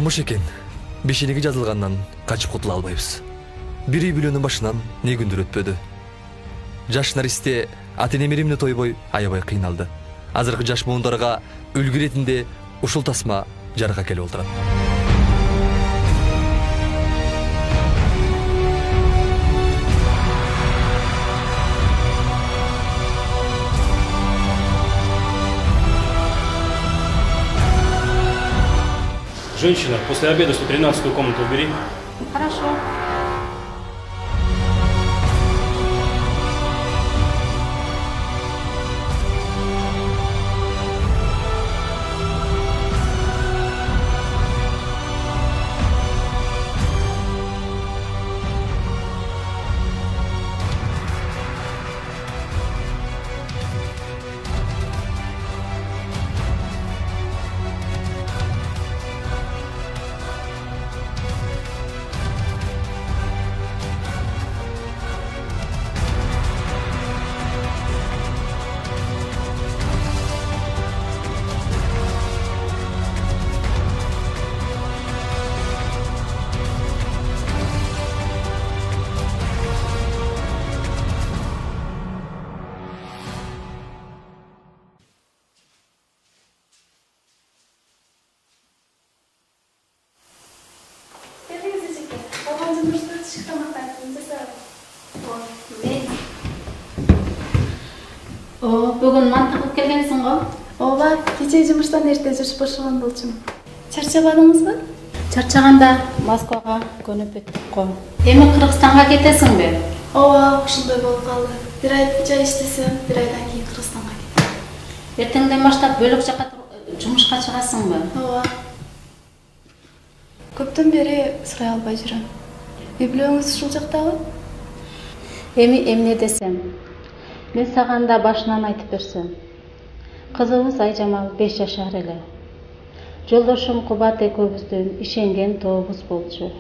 Турмуш экен. Бешенеги жазылгандан качып кутула албайбыз. Бир үй бүлөнүн башынан не күндөр өтпөдү. Жаш наристе ата-эне эмне тойбой аябай кыйналды. Азыркы жаш муундарга үлгү ретинде ушул тасма жарга келип отурат. Женщина, после обеда 113-ю комнату убери. Хорошо. Бүгін мантық қылып келгенсің ғой? Ооба, кечээ жумуштан эрте жүрүп бошогон болчумун. Чарчабадыңызбы? Чарчаганда Москвага көнүп өттүк го. Эми Кыргызстанга кетесиң бе? Ооба, ушундай болуп калды. Бир айча иштесем, бир айдан кийин Кыргызстанга кетем. Эртеңден баштап бөлөк жакка жумушка чыгасыңбы? Ооба. Көптөн бери сурай албай жүрөм. Үй бүлөңүз ушул жактабы? Эми эмне десем? Мен саған да башынан айтып берсем. Кызыбыз Айжамал 5 жашар эле. Жолдошум Кубат экөөбүздүн ишенген тобубуз болчу.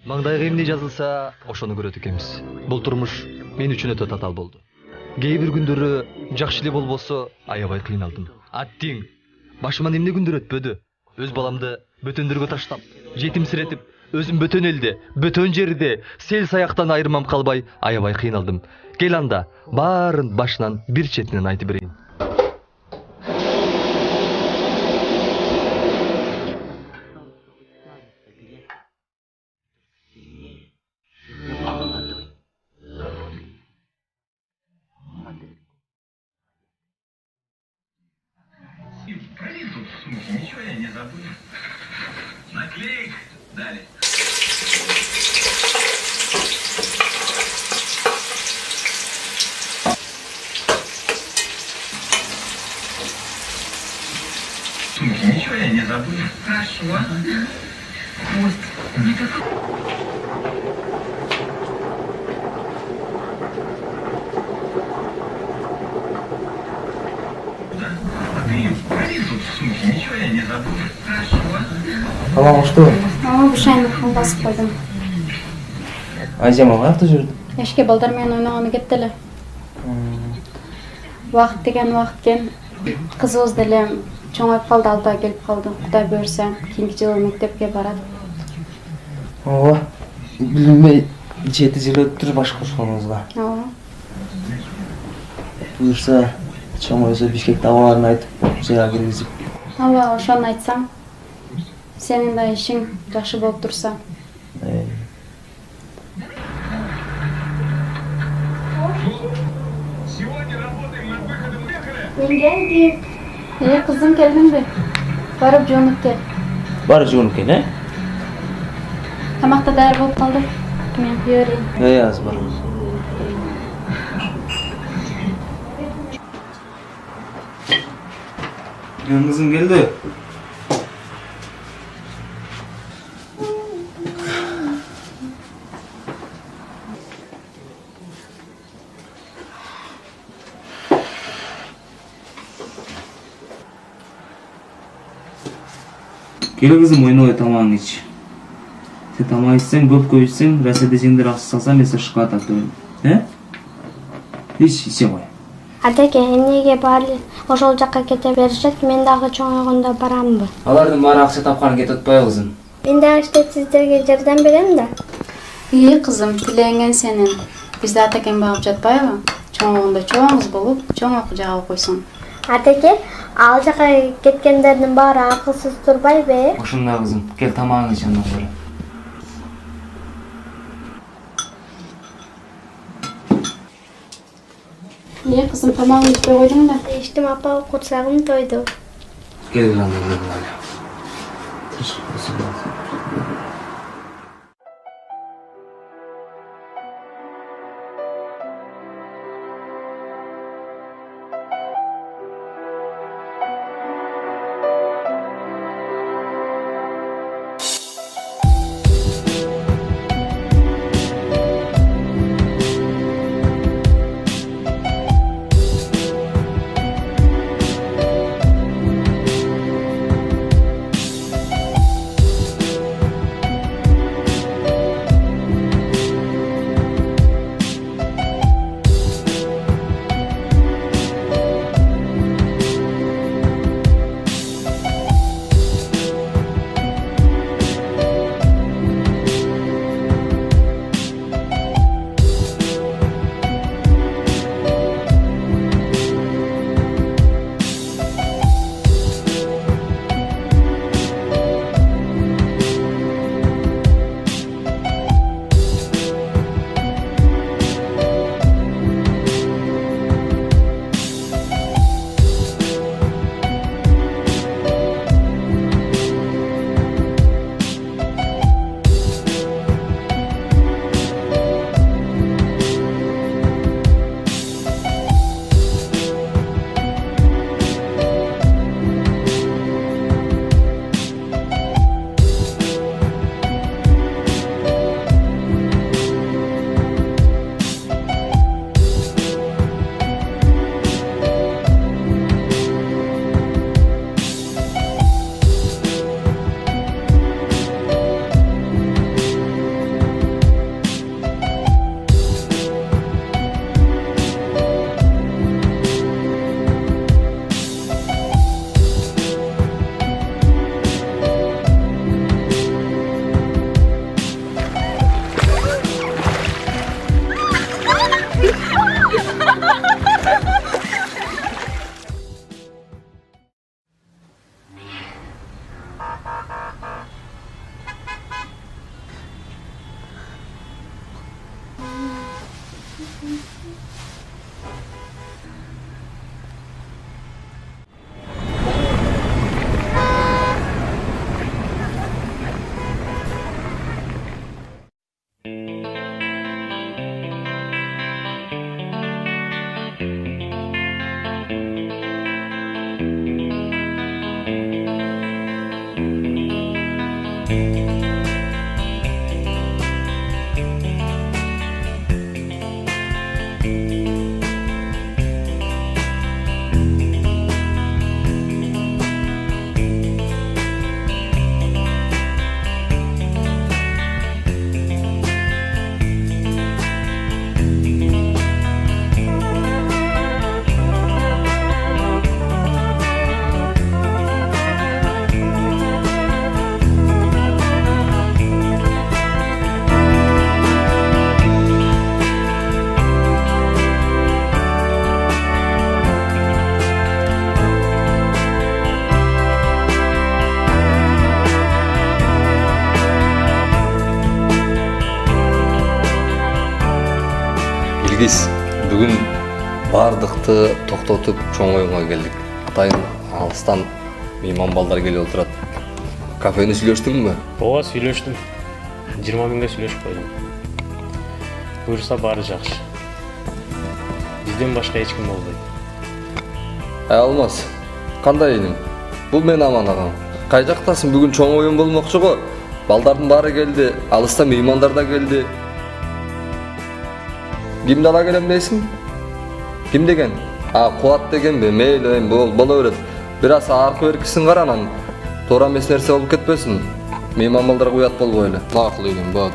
Маңдайга эмне жазылса, ошону көрөт экенбиз. Бул турмуш мен үчүн өтө татаал болду. Кээ бир күндөрү жакшы эле болбосо, аябай кыйналдым. Аттиң, башыман эмне күндөр өтпөдү. Өз баламды бөтөндөргө таштап, жетимсиретип, өзүм бөтөн элде, бөтөн жерде, сел саяктан айырмам калбай, аябай кыйналдым. Кел анда, баарын башынан бир четинен айтып берейин. Ничего я не забыл. Наклеек дали. Ничего я не забыл. Хорошо. Хвост. Ничего я не забыл. Хорошо. Мама, что? Мама бушайныкын басып койдум. Айжамал каякта жүрдү? Эшке балдар менен ойногону кетти эле. Убакыт деген убакыт экен. Кызыбыз деле чоңоюп калды, 6 ай келип калды. Кудай буйрса, кийинки жылы мектепке барат. Ооба. Билбей 7 жыл өттүр баш кошконуңузга. Ооба. Буйрса, чоңойсо Бишкекте абаларын айтып, жайга киргизип. Ооба, ошону айтсам. Сенин да ишиң жакшы болуп турса. Мен келдим. Кызым келдиңби? Барып жуунуп кел. Бар жуын екен, Тамақта даяр болып қалды. Мен күйе берейін. Аз бар. Kızım geldi. Gel kızım oyna tamam iç. Sen tamam içsen, köp içsen, resede jеңдер ақша салса, мен сені шоколад алып беремін. Içe koy. Атеке, эмнеге баары ошол жакка кете беришет, мен дагы чоңойгондо барамбы? Алардын баары акча тапканын кетип атпайбы кызым? Мен дагы иштеп сиздерге жардам берем да. Кызым, тилеңген сенин. Бизде атекең багып жатпайбы? Чоңойгондо чоң кыз болуп, чоң окуу жагып койсуң. Атеке, ал жака кеткендердин баары акылсыз турбайбы? Ошондой кызым, кел тамагыңды ич андан көрө. Кызым, тамагыңды ичпей койдуң да. Иштим апа, курсагым тойду. Кел андан Илгиз, бүгүн бардыкты токтотуп чоң оюнга келдик. Атайын алыстан мейман балдар келип отурат. Кафени сүйлөштүңбү? Ооба, сүйлөштүм. 20 миңге сүйлөшүп койдум. Буюрса баары жакшы. Бизден башка эч ким болбойт. Алмаз, кандай иним? Бул мен Аман агам. Кай жактасың? Бүгүн чоң оюн болмокчу го. Балдардын баары келди, алыста меймандар да келди. Кимди ала келем дейсиң? Ким деген? Кубат дегенби? Мейли, боло берет. Бир аз аркы беркисин кара, анан туура эмес нерсе болуп кетпесин. Мейман балдарга уят болбой эле. Макул иним, болот.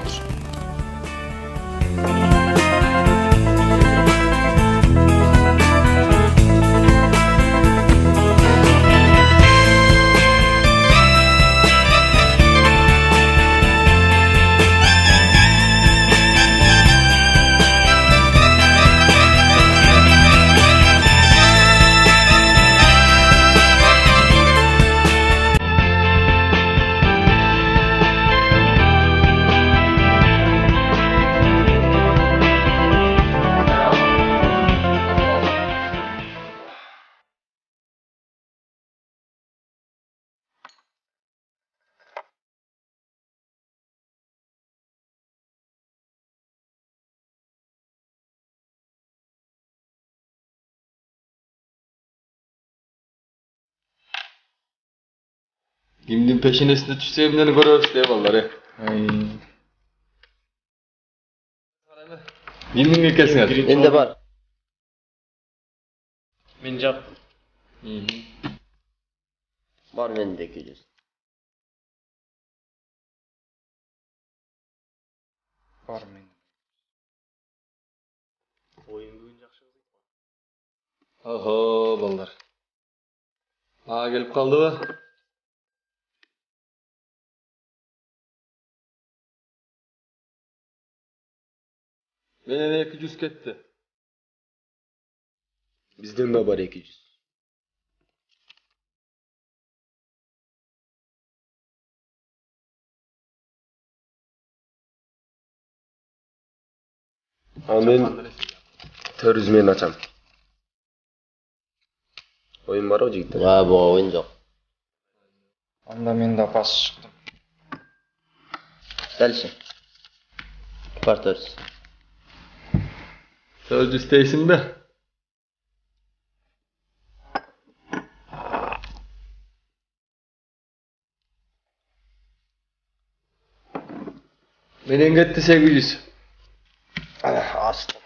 Кимдин пешенесине түшсө эмнени көрөбүз деп балдар. Кимдин экенсиңер? Энде бар. Мен жап. Бар менде 200. Бар мен. Оюн бүгүн жакшы кызык. Охо, балдар. Келип калдыбы? Менен 200 кетти. Бизден да бар 200. Мен 400 мен ачам. Oyun бар о жигиттер? Буга oyun жок. Анда мен да пас чыктым. Дальше. Бар 400. 400 дейсиң бе? Менен кетти 800. Астым.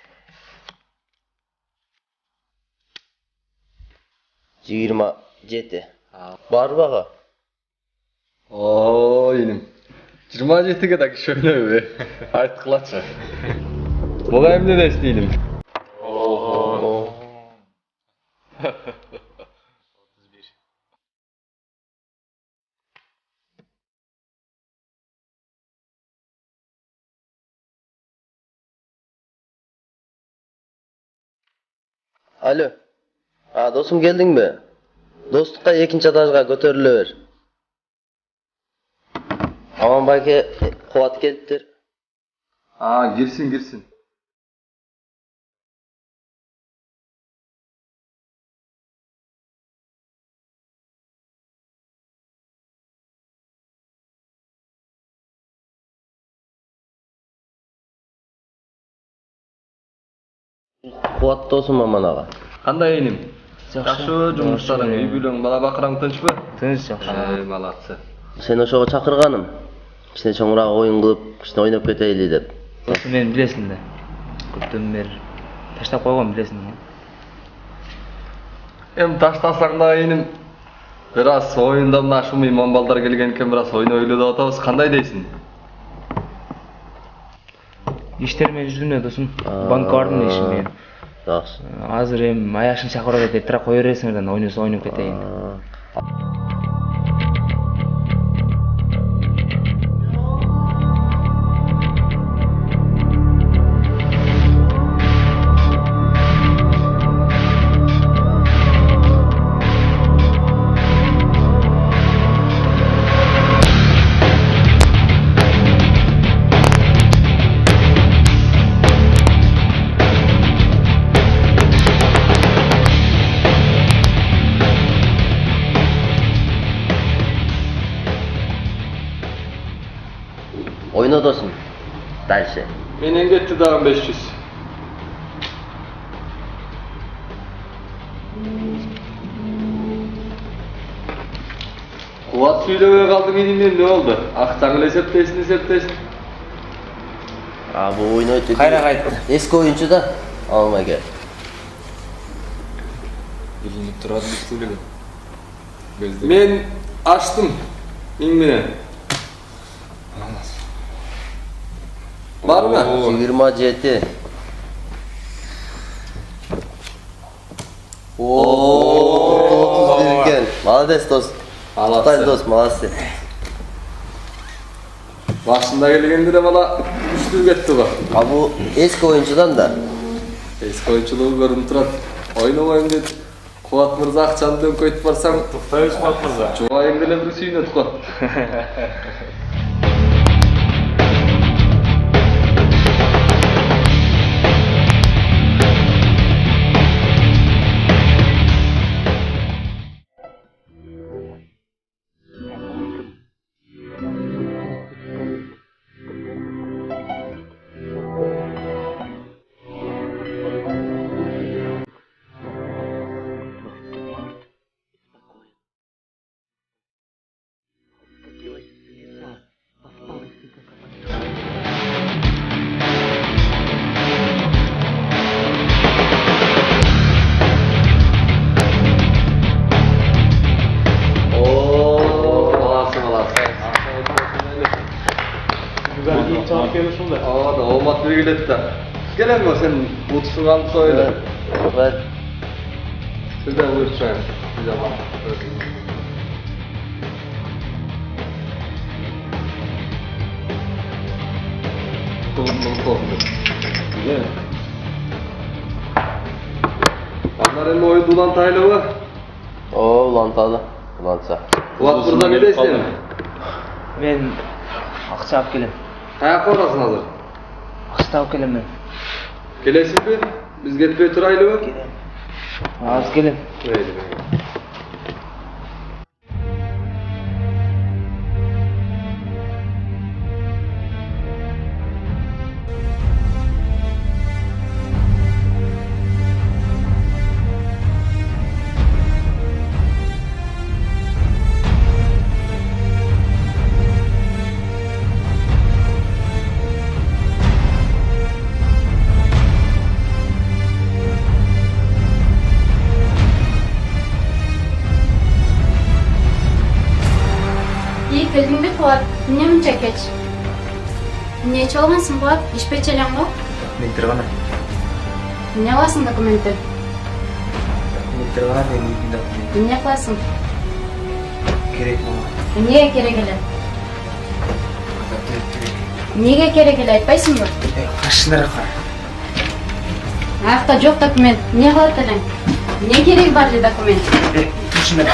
27. Бар бага? Иним. 27ге да киши ойнойбу. Айткылачы. Буга эмне дейсиң иним? Alo. Досум келдиң бе? Достукка 2-нчи этажга көтөрүлө бер. Аман байке Кубат келиптир. Кирсин. Кубат досум Аман ага. Кандай иним? Жакшы жумуштарың, үй бүлөң, бала бакыраң тынчпы? Тыныч жакшы. Малатсы. Сени ошого чакырганым. Кичине чоңураак оюн кылып, кичине ойноп кетейли деп. Досум мени билесиң да. Көптөн бери таштап койгон билесиң да. Таштасаң да иним. Бир аз оюнда мына ушул мейман балдар келген экен, бир аз ойнойлу деп атабыз. Кандай дейсиң? Иштер менен жүрдүм досум. Банкка бардым ишим менен. Жакшы. Азыр аяшын чакырып атып, эртераак кое бересиңерден ойноп кетейин. Oyna dostum. Дальше. Менен кетти дагы 500. Кубат сүйлөбөй калдың эмне болду? Акчаңы эле эсептейсиң. Bu oyunu Kayra kaydı. eski oyuncu da alma gel. Билинип турат деп сүйлөгөн. Мен ачтым. Миң менен. Бармы? 27. Oo, 31 gel. Молодец dost. Молодец dost, молодец. Başında gelgende de bana güçlü getti bak. Bu eski oyuncudan da. Eski oyunculuğu görünüp turat. Oynamayın dedi. Kuvat Mırza akçanı dön koyup barsan. Туктайбыз Кубат мырза. Çoğayın dele bir suyun Kuvat. Aa da olmat bir gilet de. Gelen mi sen mutlusun alıp söyle. Ver. Sizden buyursan. Bir zaman. Kolum. Güzel. Onlar hem oyun dulan taylı var. Ulantalı. Ulansa. Kuvat burada ne desin? Men акча алып келем. Kayak orasın hazır. Акча алып келем мен. Gelesiz mi? Biz getmeye turaylı mı? Азыр келем. İyi geldin mi Fuat? Ne mi çekeç? Ne çalmasın Fuat? İş peçelen mi? Документтер гана. Ne alasın dokumenti? Документтер гана менин документ. Ne kılasın? Керек мага. Niye gerek ele? Niye gerek ele aytпайсың mı? Каршылары кара. Ayakta yok dokument. Ne kılıp edin? Ne gerek var dokument? Түшүнөт.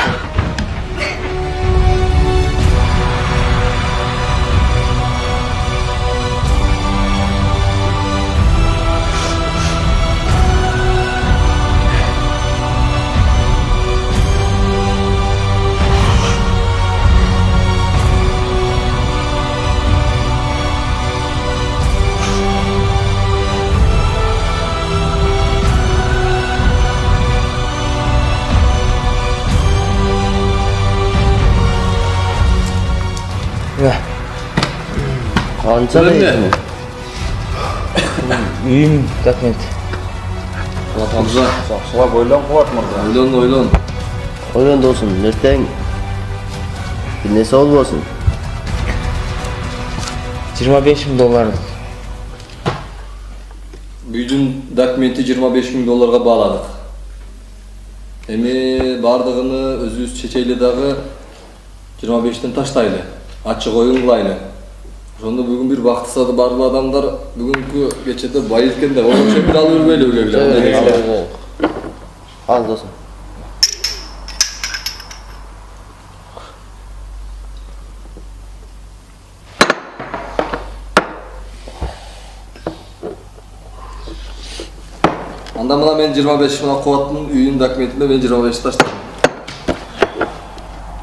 Kanca değil mi? Үйүм документ. Kuvat Mırza. Сакчылап ойлон Кубат мырза. Oylan. Oyun dostum. Nereden? Bir nesi olmasın? 25 000 доллар. Büyüdün dokumenti 25 000 dolarga bağladık. Emi bardığını özüz çeçeyle dağı 25'ten taştaylı. Açık oyun kılaylı. Sonunda bugün bir vakti sadı barlı adamlar bugünkü geçede bayırken de onun için bir alır böyle bile. Al dostum. Andamına ben 25 buna Kuvat'ın üyün dokumentinde ben 25 taştım.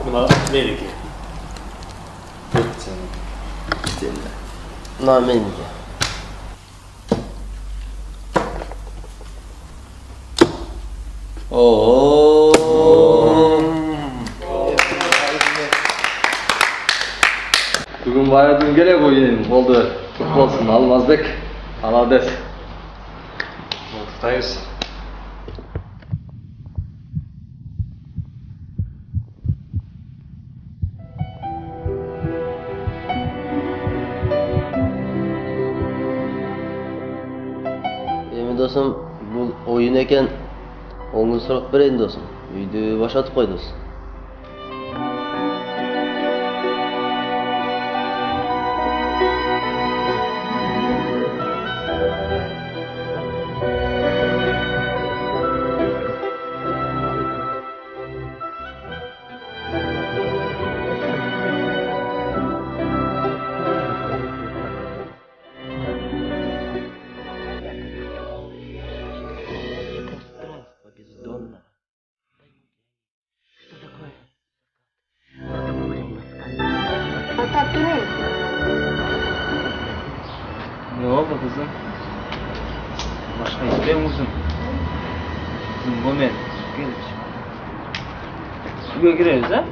Buna bereki. Мына меники. Бүгін баядың келе ойын болды. Құт болсын Алмазбек. Молодец. Құттықтаймыз. Эми досым, бул ойын экен. Оңун сурак берейин досым. Үйдү башатып кой досум. Ne oldu kızım? Başka istiyor musun? Kızım bu men. Gel. Şuraya gireriz ha?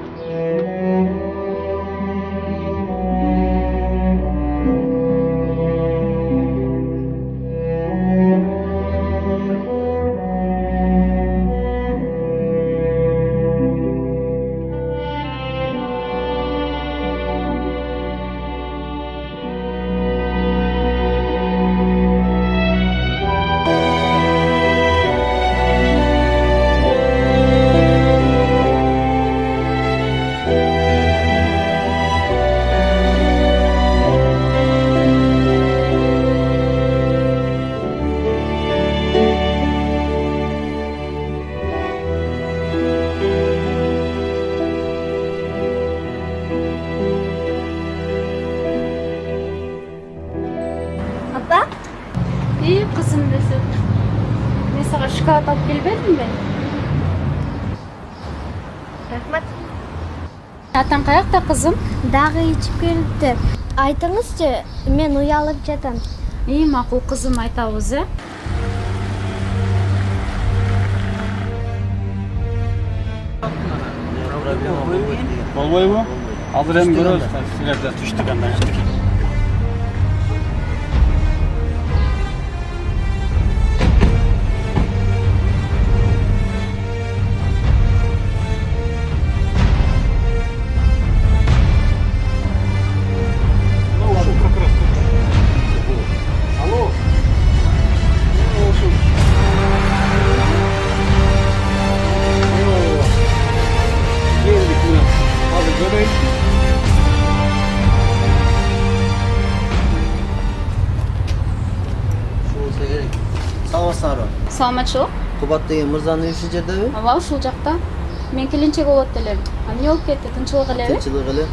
Ата? İyi kızım desin. Ben sana şokolad alıp gelmedim mi? Рахмат. Atan kayakta kızım? Дагы ичип келиптир. Айтыңызчы, мен уялып жатам. İyi makul kızım айтабыз, he? Болбойбу? Азыр эми көрөбүз. Силерде түштүк анда. Саламатчылык. Кубат деген мырзанын үйү ушул жердеби? Ооба, ушул жакта. Мен келинчек болот элем. Эмне болуп кетти? Тынчылык элеби? Тынчылык эле.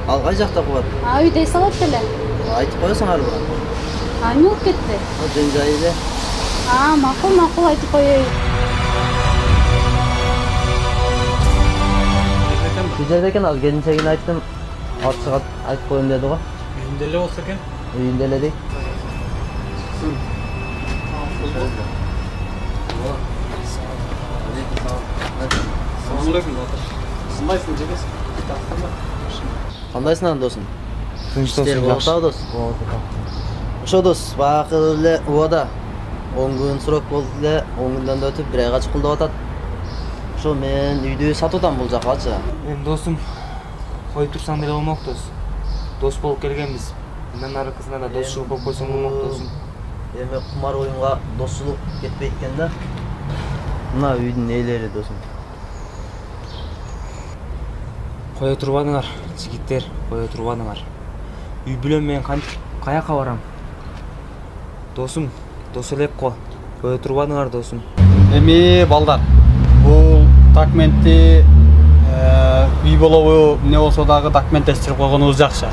Ал кай жакта Кубат? Үйдө салат эле. Айтып коесуңарбы? Эмне болуп кетти? Жөн жайы эле. Макул айтып коеюн. Ушул жерде экен, ал келинчегине айттым. Ачык айтып коеюн деди го. Үйүндө эле болсо экен. Үйүндө эле дейт. Салам алейкум, батыр. Сындайсың, жегесиң? Кандайсың досум? Тынч досum, жакшы. Дос. Ошо дос, багы эле убада 10 күн срок болду эле, 10 күндөн да өтүп 1 айга чукулдап атат. Ошо мен үйдү сатып атам бул жакачы. Эми досум, коюп турсаң деле болмок дос. Дос болуп келгенбиз. Мындан аркысына да досчулук болуп койсоң болмок досум. Эми кумар оюнга досчулук кетпейт экен да. Мына үйдүн ээлери досум. Кое турбадыңар, жигиттер, кое турбадыңар. Үй бүлөм менен каяка барам? Досум, дос элек го. Кое турбадыңар досум. Эми балдар, бул документти үй болобу, эмне болсо дагы документтештирип койгонубуз жакшы.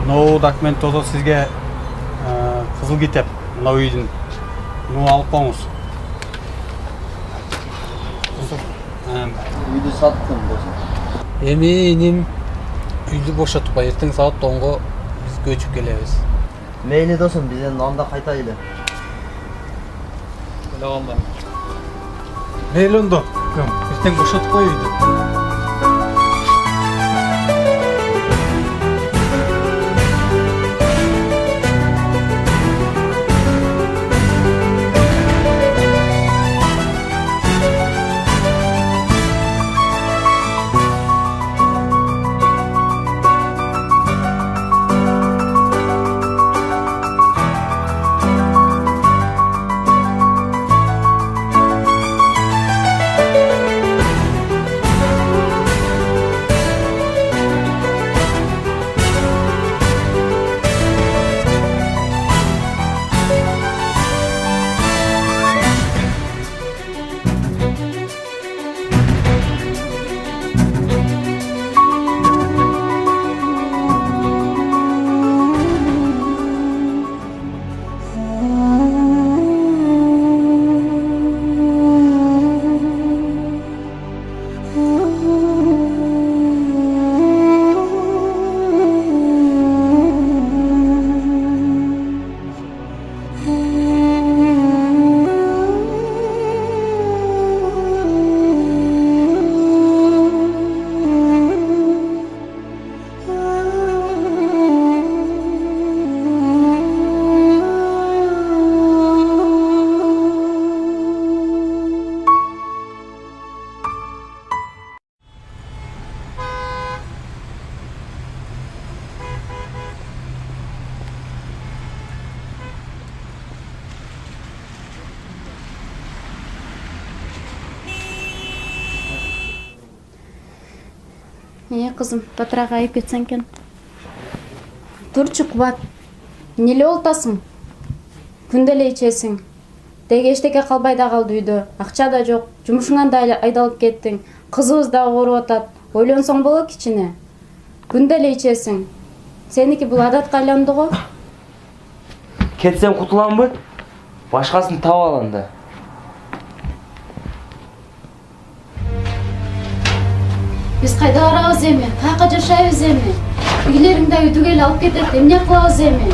Мына документ болсо сизге кызыл китеп, мына үйдүн. Муну алып коңуз. Үйдү саттым досум. Эми иним үйдү бошотуп, эртең саат 10го биз көчүп келебиз. Meyli dosum, biz endi anda кайтайлы. Öyle oldu. Meyli ondo. Erteң boşaltıp koy uydu. Кызым, батыраак айып кетсең экен. Турчу Кубат. Эмне болтасың? Күндө эле ичесиң. Деги эчтеке калбай да калды үйдө. Акча да жок. Жумушуңан да айдалып кеттиң. Кызыбыз да ооруп атат. Ойлонсоң болот кичине. Күндө эле ичесиң. Сеники бул адатка айланды го. Кетсем кутуламбы? Башкасын таап алам да. Биз кайда барабыз эми? Каяка жашайбыз эми? Үйлөрүң да түгел алып кетет. Эмне кылабыз эми?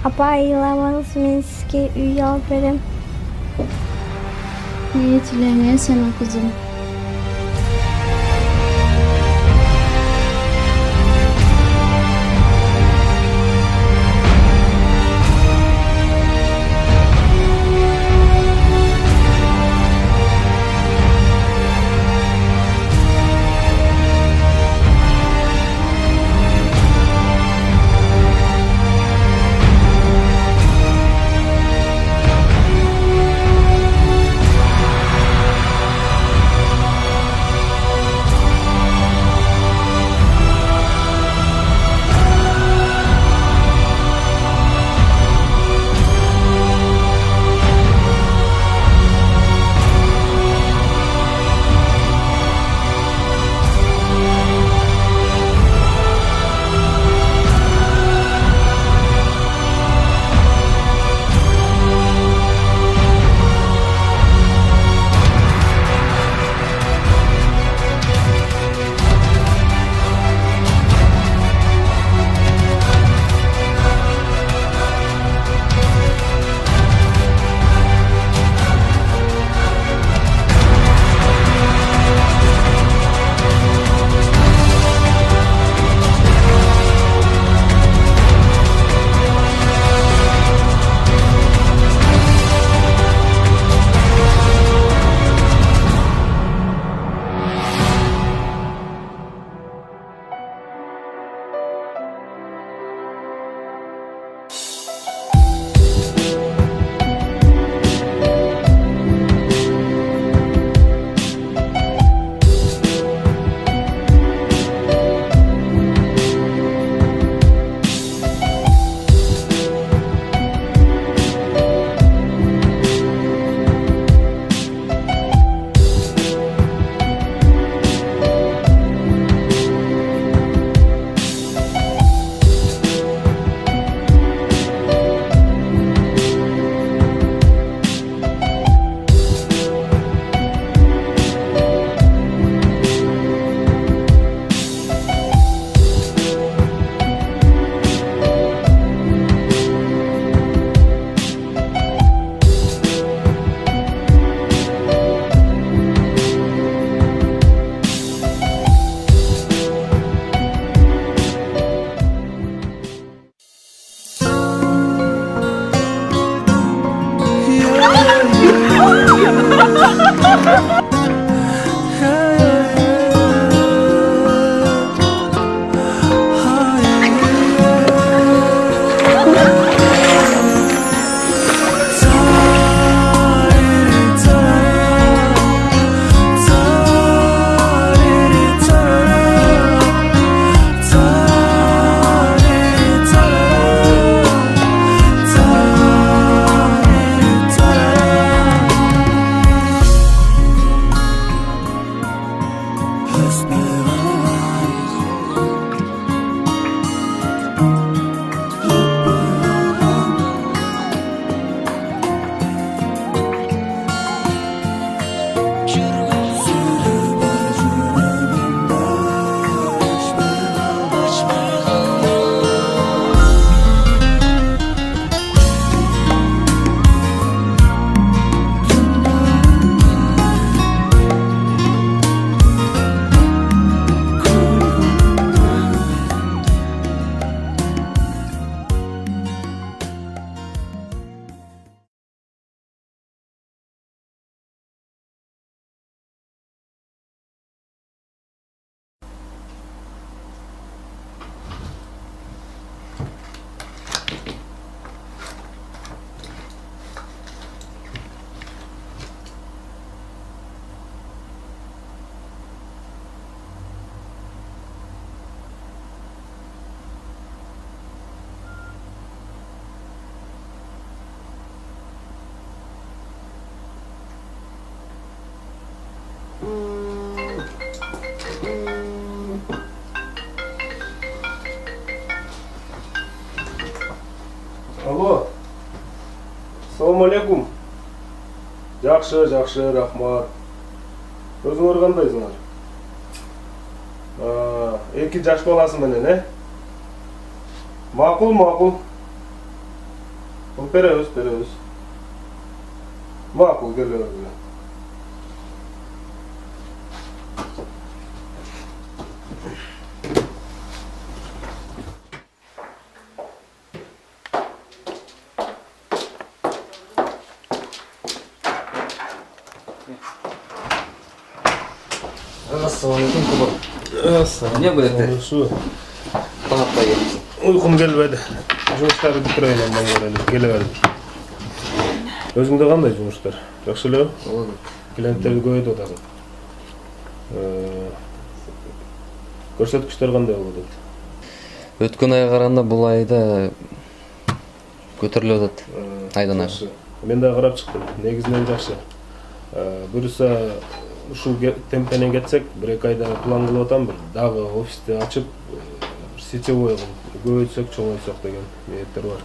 Апа, ыйламаңыз, мен сизге үй алып берем. Не тилеңе сенин кызым. Алло. Assalamu alaikum. Жақшы, рахмат. Өзіңөр қандайсыңар? 2 жаш баласы менен, Мақұл. Беребиз. Мақұл, келе. Ассалаумағалейкум, Кубар. Не білетті? Қанатқа келді. Ұйқым келбеді. Жұмыстарды бітірейін ондан көрелі. Келе берді. Өзіңде қандай жұмыстар? Жақсы эле? Клиенттерді көбейтіп отырсың. Көрсөткүчтөр кандай болуп атат? Өткөн айга караганда бул айда көтөрүлүп атат. Айдан айга. Мен да карап чыктым. Негизинен жакшы. Буюрса ушул темпенен кетсек, 1-2 айда план кылып атам, бир дагы офисти ачып, сетевой көбөйтсөк, чоңойтсок деген ниеттер бар.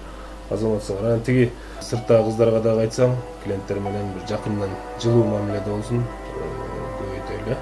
Азаматсыңар. Анан тиги сырттагы кыздарга дагы айтсам, клиенттер менен бир жакындан жылуу мамиледе болсун, көбөйтөлү.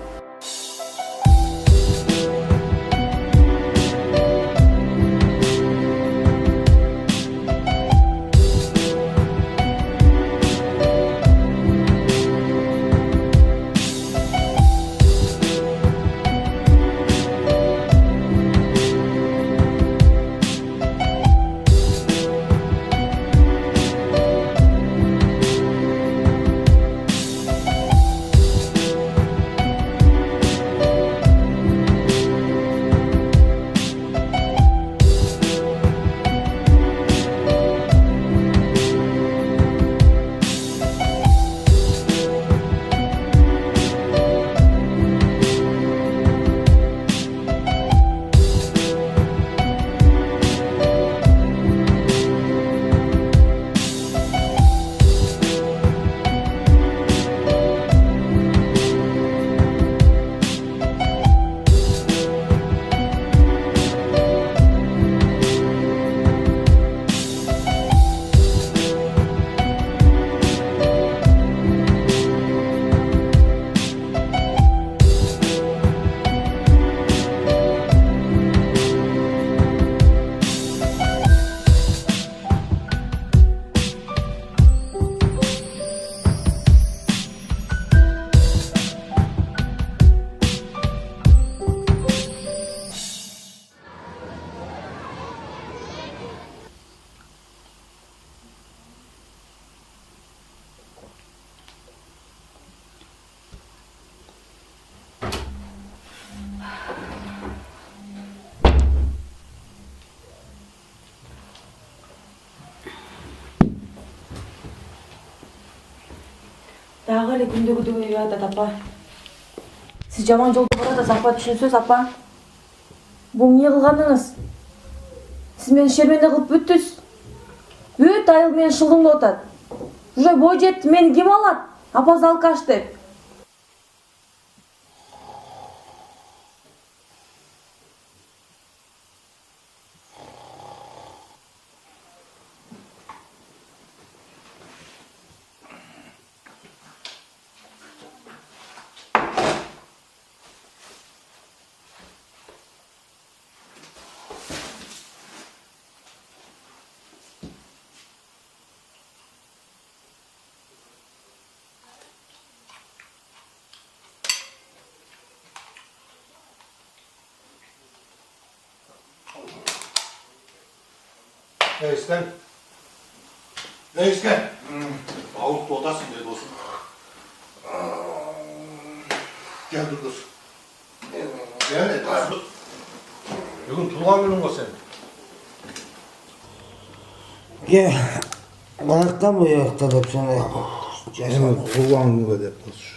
Дагы эле күндөгүдөй атат апа. Сиз жаман жолдо баратасыз апа, түшүнсөз апа. Бул эмне кылганыңыз? Сиз мени шерменде кылып бүттүз. Бүт айыл менен шылдыңдап атат. Уже бой жетти, мени ким алат? Апасы алкаш деп. Ne isken? Avut otasın dedi olsun. Gel dur. Gel. Bugün tulgan günün o sen. Gel. Kanattan bu yakta da sana. Hemen tulgan günü de olsun.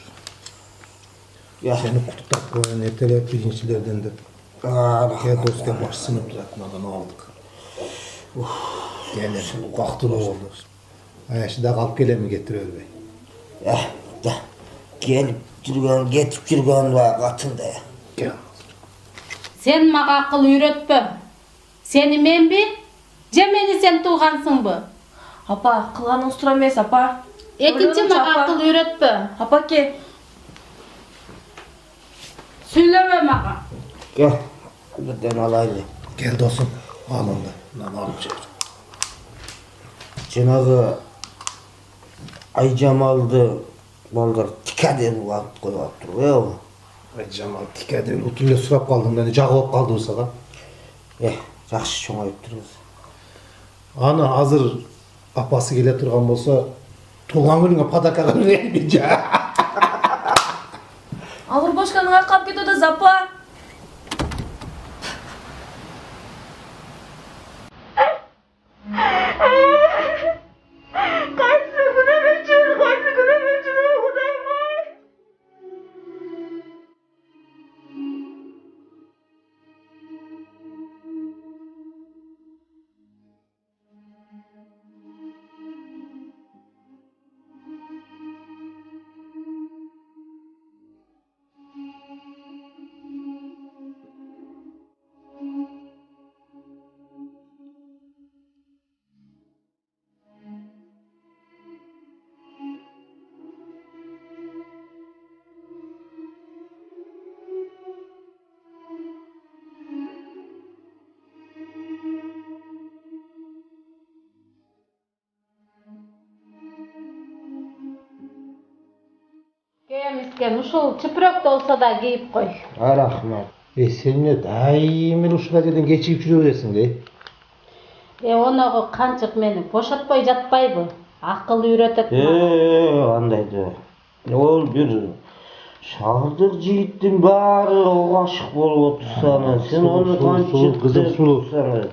Ya. Seni kututak koyan erteleyip birinçilerden de. Gel dostken baş sınıf bırakmadan aldık. Gelir, kalktı oldu. Ayaşı da kalk gele mi getiriyor bey? Ya, da gelip жүргөн, кетип жүргөн баягы катындай. Sen maga akıl үйрөтпө. Seni menbi? Je meni sen tuğansınbı? Апа, кылганыңыз туура эмес, апа. Экинчи мага акыл үйрөтпө. Апа ке. Сүйлөбө мага. Gel, birden alaylı. Gel dostum, al onu. Lan alıp çek. Жанагы Айжамалды балдар тикаден угап коюп атыптыр, эби? Айжамал тикаден утун эле сурап калдым, мени жагып калдыбы сага? Жакшы чоңоюп турбуз. Аны азыр апасы келе турган болсо, туулган күнүңө подарка берейин жа. Алыр бошканың акап кетип атасыз, апа. Misken ушул чыпырок да болсо да кийип кой. Рахмат. Sen ne дайыма ушуна жерден кечигип жүрө бересиң де? Оногу канчык мени бошотпой жатпайбы? Акыл үйрөтөт. Андайды. Ол бир шаардык жигиттин баары гашык болуп отурсаң, сен onu канчык кызым сулусаң.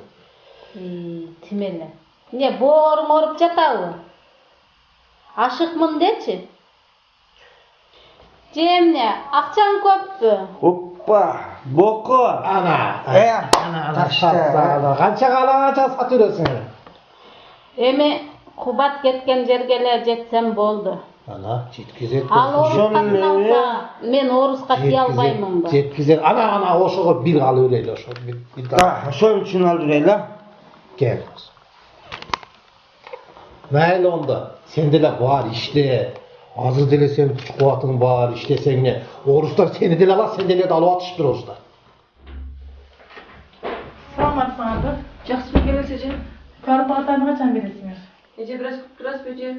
Тимеле. Не бооруң оруп жатабы? Ашыкмын дечи. Жемне, акчаң көппү? Оппа, боко. Ана канча калганча сатып жүрөсүң? Эми Кубат кеткен жерге эле жетсем болду. Ана, жеткизет. Ал орусқа алса, мен орусқа тие албаймын ба? Жеткизет. Ана ошого бир алып берели, ошо. Ошон үчүн алып берели. Gel. Mayli onda. Sen de var işte. Azır dele sen güç kuvvatın var işte seninle. Oruslar seni dele var, sen dele de alıp atışıptır oruslar. Саламатсың апа. Жакшы келесиз эже. Кварталдан качан бересиңер? Эже бир аз күтүп турасызбы эже?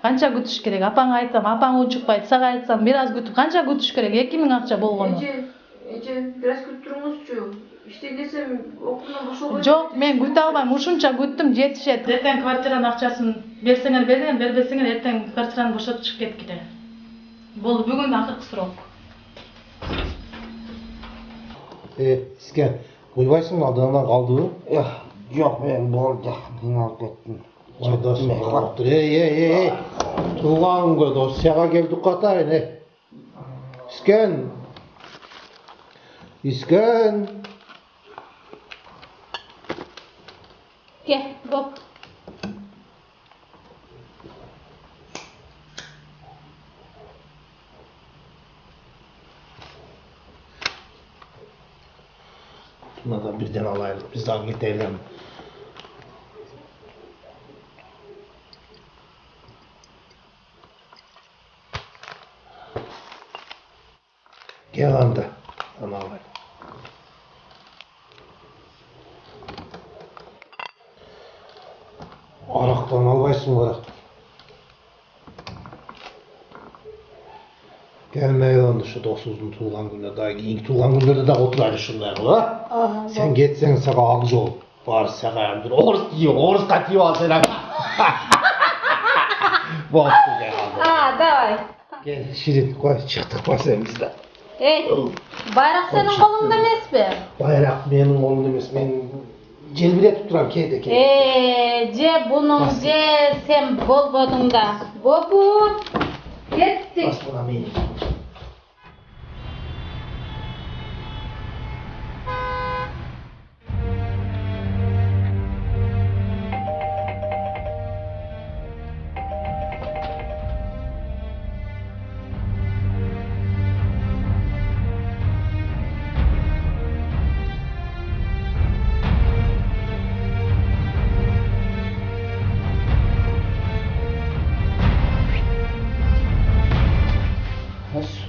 Канча күтүш керек? Апаңа айтсам, апаң учукпайт. Сага айтсам, бир аз күтүп, канча күтүш керек? 2000 акча болгону. Эже, бир аз күтүп туруңузчу. İşte desem okuldan boşa Жок, мен күтө албайм. Ушунча күттүм, жетишет. Эртең квартиранын акчасын берсеңер бериңер, бербесеңер эртең квартираны бошотуп чыгып кеткиле. Болду, бүгүн акыркы срок. İsken, uybaysın mı aldığından kaldığın? Yok ben boldu, kıynalıp kettim. Vaydasın kalıptır. Ey. Tuğan göz, dosyaga geldik katayın. İsken. Gel, bop. Bunlardan birden alayım, biz daha gidelim. Gel anda, onu alayım. Araktan albaysın arak. Gelmeye yandı şu dostuzun tuğlan günde daha keyinki tuğlan günlerde de oturaydı şunlar ha? Sen geçsen sana ağız ol. Var sana yandır. Orus katıyor al sana. Bastı gel aldı. Davay. Gel Şirin koy çıktık basemizde. Bayrak senin kolunda emes be? Bayrak benim kolumda emes. Ben celbile tutturam keyde. Je bunun je sen bolbodun da. Bobu. Kettik. Bas buna beni.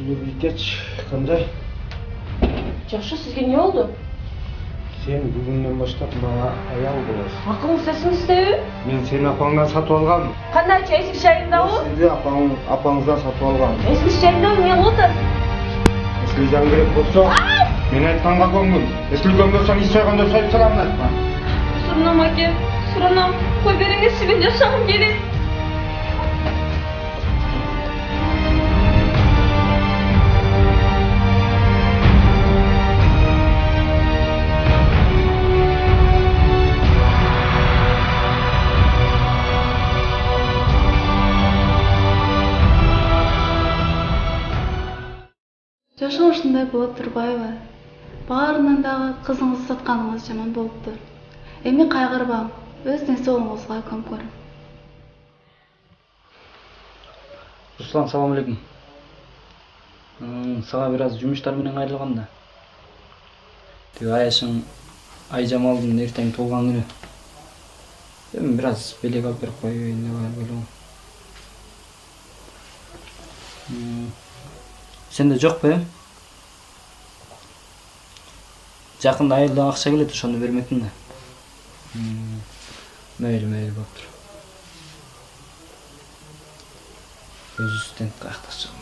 Бикеч, кандай? Жакшы, сизге эмне болду? Сен бүгүндөн баштап мага аял болосуң. Акылыңыз эсиңиздеби? Мен сени апаңдан сатып алгам. Кандайча эсик жайындабы? Сизди апаңыздан сатып алгам. Эсик жайындабы эмне кылып атасыз? Эсилжан керек болсо, мен айтканга көңүл. Эсилген болсоң иш жойгондо союп саламын айтма. Сурунам аке, сурунам. Кой бериңизчи, мен жашагым келет. Жашоо ушундай болуп турбайбы? Баарынан дагы кызыңызды сатканыңыз жаман болуптур. Эми кайгырбаң, өз денсаулыгыңызга көм көрүң. Руслан, салам алейкум. Сага бир аз жумуштар менен кайрылгам да. Тиги Аяшың Айжамалдын эртең туулган күнү. Эми бир аз белек алып берип коеюн деп ойлогом. Сенде жокпу, э? Жакында айылдан акча келет, ошону бермекмин да. Мейли болуптур. Өзү стенд каякташ чыгам.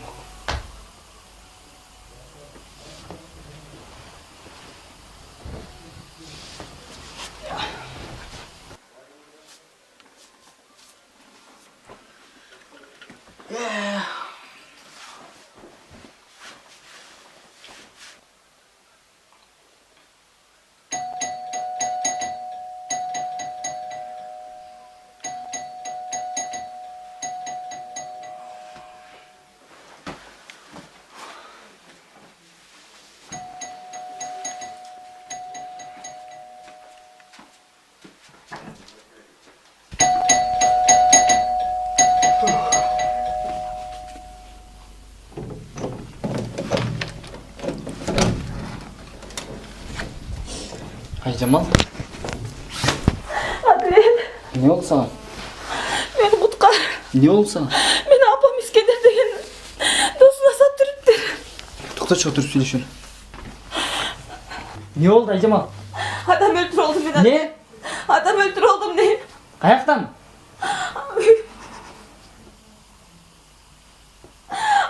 Айжамал? Адилет. Не болду сага? Мени куткар. Не болду сага? Мени апам Искендер деген досуна сатырыптыр. Токточу, отуруп сүйлөшөлү. Не болду, Айжамал? Адам өлтүрүп алдым мен. Не? Адам өлтүрүп алдым дейм. Каяктан?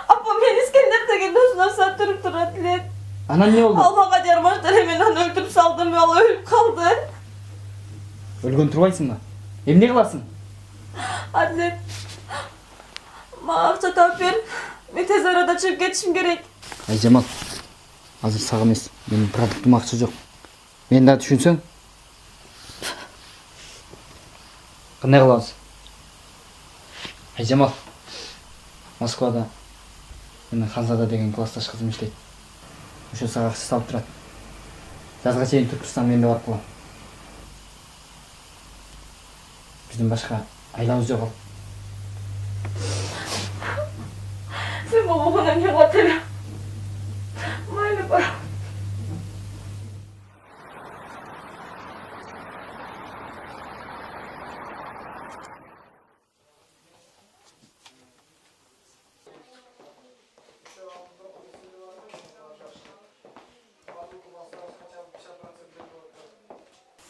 Апам мени Искендер деген досуна сатырыптыр, Адилет. Анан не болду? Ал мага жармашты эле, мен аны өлтүрүп салдым, ал өлүп калды. Өлгөн турбайсыңбы? Эмне кыласың? Адилет, мага акча таап бер. Мен тез арада чыгып кетишим керек. Айжамал, азыр сага эмес, менин продуктум акча жок. Мени да түшүнсөң? Кандай кылабыз? Айжамал, Москвада менин Ханзада деген классташ кызым иштейт. Ошо сага акча салып турат. Жазга чейин туруп турсаң мен да барып калам. Биздин башка айлабыз жок ал. Сен болбогондо эмне кылат эле? Майлы барам.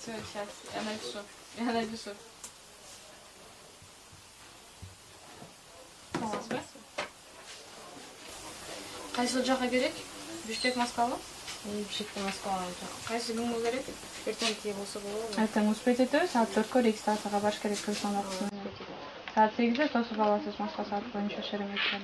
Все, сейчас, я напишу. Кайсы жака керек? Бишкек, Москвабы? Бишкекте, Москвага жак. Кайсы күнгө керек? Эртеңки болсо болобу? Эртең успеть этебиз, саат 4-кө регистрацияга барыш керек телефон окуусун. Саат 8-де тосуп аласыз Москва саат боюнча Шереметьевден.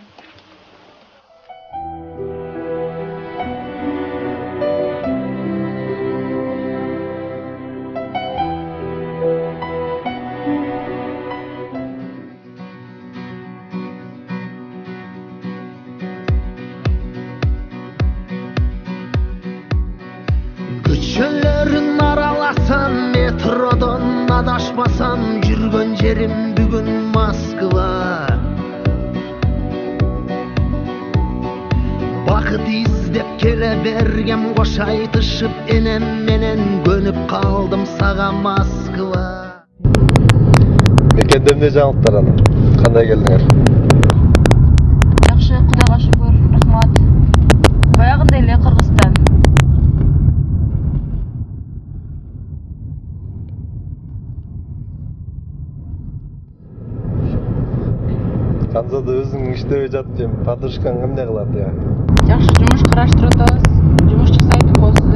Көчөлөрүн араласам, метродон адашпасам, жүргөн жерим бүгүн Москва. Бакыт издеп келе бергем, кош айтышып энем менен көнүп калдым сага Москва. Мекенде эмне жаңылыктар анан? Кандай келдиңер? Жакшы, Кудайга шүгүр, рахмат. Канзада өзүң иштебей жатып, подружкаң кандай кылат я? Жакшы жумуш караштырып атабыз. Жумуш жасайтып коесуз,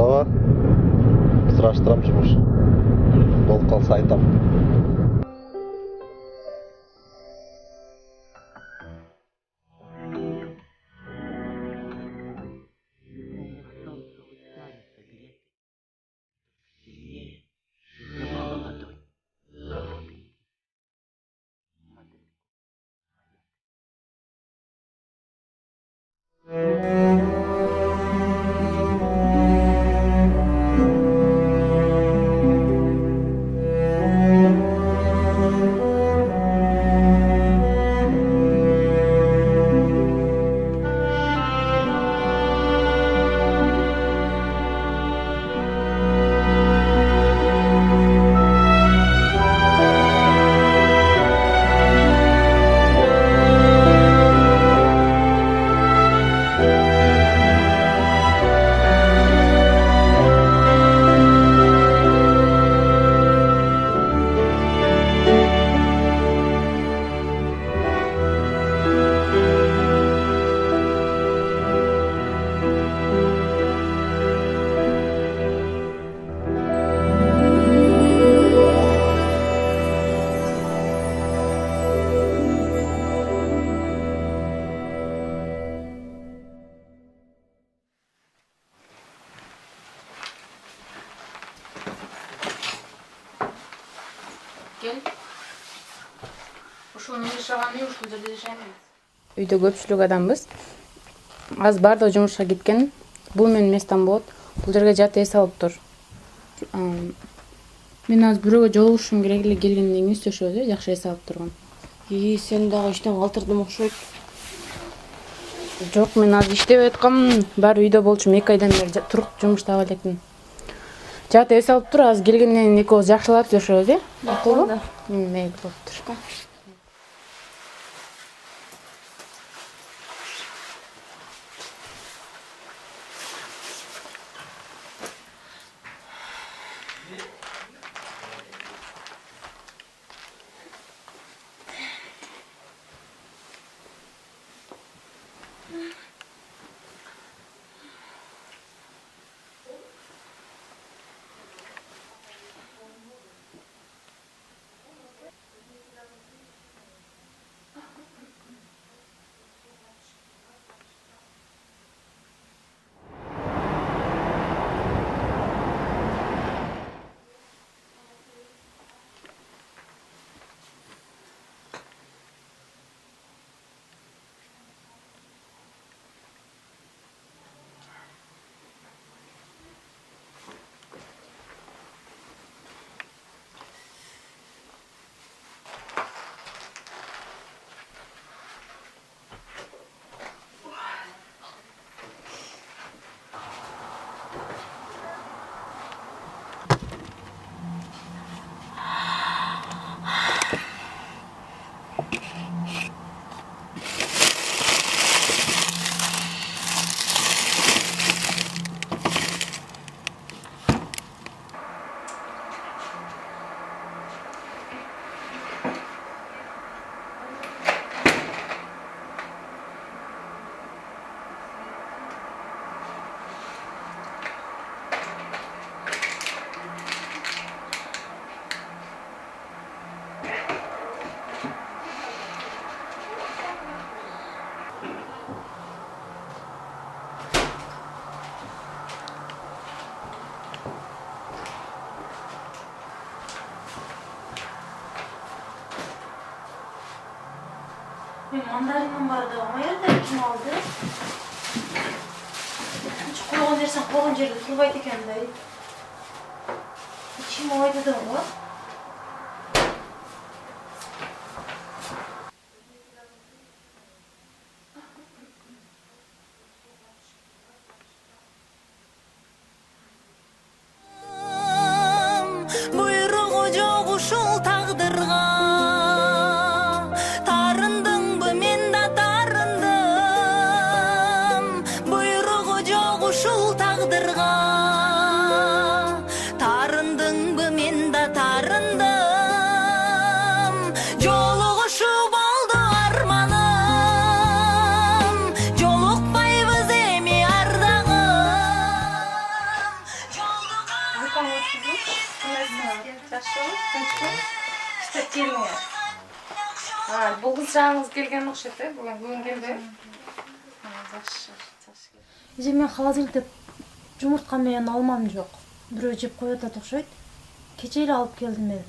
Ооба. Сураштырам жумуш. Болуп калса айтам. Gel. Ушул мен жашаган үй ушул жерде жашайм. Үйдө көпчүлүк адамбыз. Az бардыгы жумушка кеткен. Бул менин местом болот. Бул жерге жат эс алыптыр. Мен азыр бирөөгө жолугушум керек эле келгенден кийин сөздөшөбүз, жакшы эс алып турган. Сен дагы иштен калтырдым окшойт. Жок, мен азыр иштебей аткам. Баары үйдө болчумун, 2 айдан бери турук жумуш таба элекмин. Жат эс алып тур, азыр келгенден кийин экөөбүз жакшылап сөздөшөбүз, макулбу? Мейли болуптур. Mandarin'in vardı ama yerden kim aldı? Hiç koygan dersen koygan yerde turbaydı eken day. İçim oydu da mı? Buyruğu yok uşul taqdırga. Ушул тагдырга тарындыңбы мен да чагыңыз келген окшойт бүгүн келди. Жакшы. Эже мен холодильникте жумуртка менен алмам жок. Бирөө жеп коюп атат окшойт. Кече эле алып келдим мен.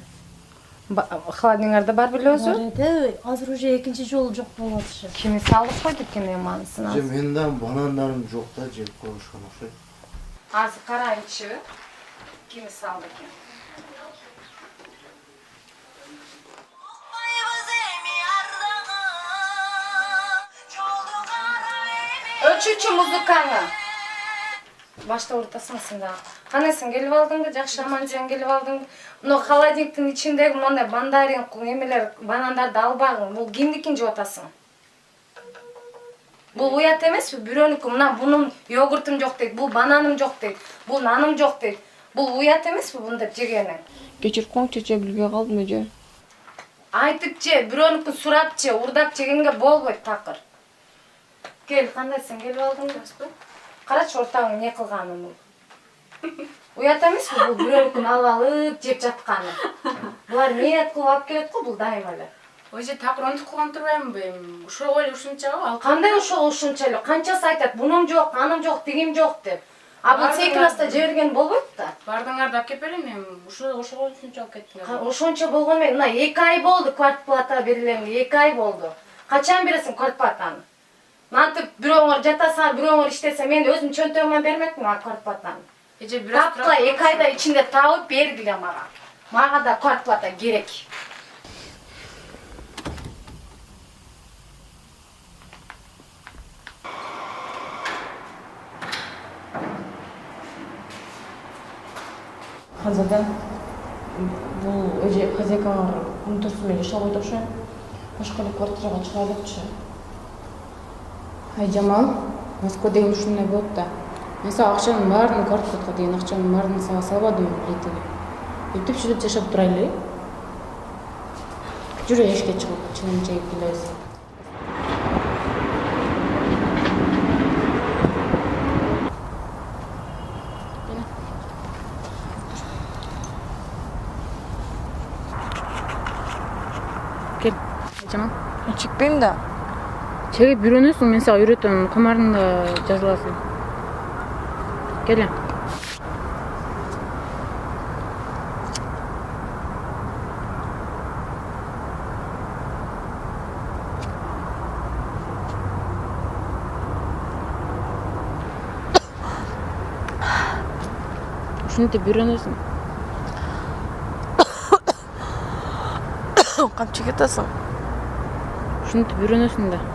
Холодильниңарда бар беле өзү? Бар, азыр уже экинчи жолу жок болуп атышы. Кими салып койду экен мейманысына? Же менин банандарым жок да, жеп коюшкан окшойт. Азыр карайынчы. Кими салды экен? Ölçüçü muzukаны. Башта уртасың сен дагы. Канайсың келип алдыңбы? Жакшы аман-жан келип алдыңбы? Мына холодильниктин ичиндеги мондай мандарин, эмелер, банандарды албагың. Бул кимдикин жеп атасың? Бул уят эмеспи? Бирөөнүкү мына бунун йогуртум жок дейт, бул бананым жок дейт, бул наным жок дейт. Бул уят эмеспи мындай жегениң? Кечирип коңчу, же билбей калдым эже. Айтып же, бирөөнүкүн сурап же, урдап жегенге болбойт такыр. Кел, кандайсың? Келип алдыңбы? Карачы ортаңы не кылганын бул. Уят эмеспи бул бирөөнүкүн алып алып жеп жатканы. Булар ниет кылып алып келет го, бул дайыма эле. Өзү такыр онтуп кылган турбаймынбы? Ушого эле ушунча ал. Кандай ошого ушунча эле? Канчасы айтат, бунум жок, аным жок, тигим жок деп. А бул секиласта жиберген болбойт да. Бардыңарды алып кеп берем мен. Ошого ушунча алып кеттиңер. Ошончо болгон эмес. Мына 2 ай болду квартплата берилгенге, 2 ай болду. Качан бересиң квартплатаны? Мантип бирөөңөр жатасаң, бирөөңөр иштесе, мен өзүм чөнтөгүмөн бермекмин квартплатаны. Эже бирөөс Тапкыла 2 айда ичинде табып бергиле мага. Мага да квартплата керек. Азырда бул эже хозяйкалар унутурсун менен иши койду окшойт. Башка эле квартирага чыга депчи. Ай Жамал, Москва деген ушундай болот да. Мен сага акчанын баарын квартплатка деген акчанын баарын сага салбадымбы билетиги. Эптеп жүрүп жашап турайлы. Жүрө эшикке чыгып, чайын чайып келебиз. Кел, Жамал. Чекпейм да. Чегип үйрөнөсүң, мен сага үйрөтөм, кумарыңда жазыласың. Кел. Ушинтип үйрөнөсүң. Камчы кетасың. Ушинтип үйрөнөсүң да.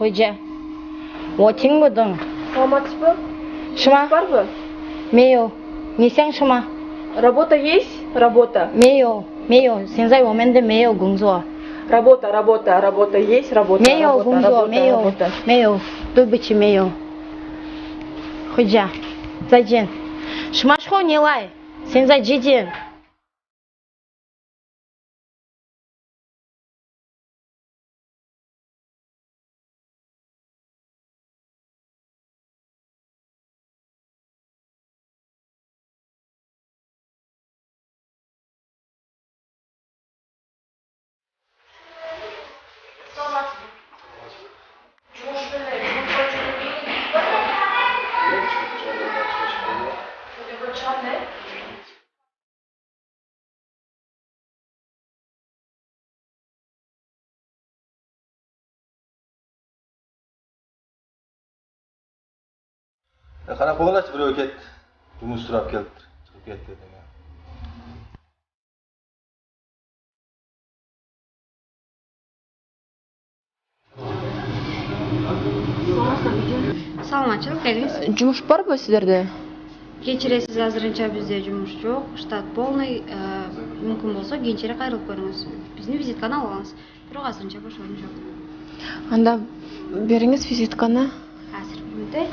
Хойжа. Отин будың. Саламатсыз ба? Шыма? Бар ба? Мейо. Несең шыма? Работа есть? Работа. Мейо. Сен зай оменде мейо гунзо. Работа есть, работа. Мейо гунзо, мейо. Дубичи мейо. Хойжа. Зайден. Шымашхо нелай. Сен зай жиден. Қарап қойғылашы, біреу кетті. Жұмыс сұрап келді. Шығып кетті деді. Саламатчылык, келиңиз. Жұмыш бар ба сіздерде? Кечиресиз, азырынча бизде жумуш жок, штат полный. Мүмкүн болсо кийинчерээк кайрылып көрүңүз. Биздин визитканы алып алыңыз. Бирок азырынча бош орун жок. Анда бериңиз визитканы. Азыр бүнүндө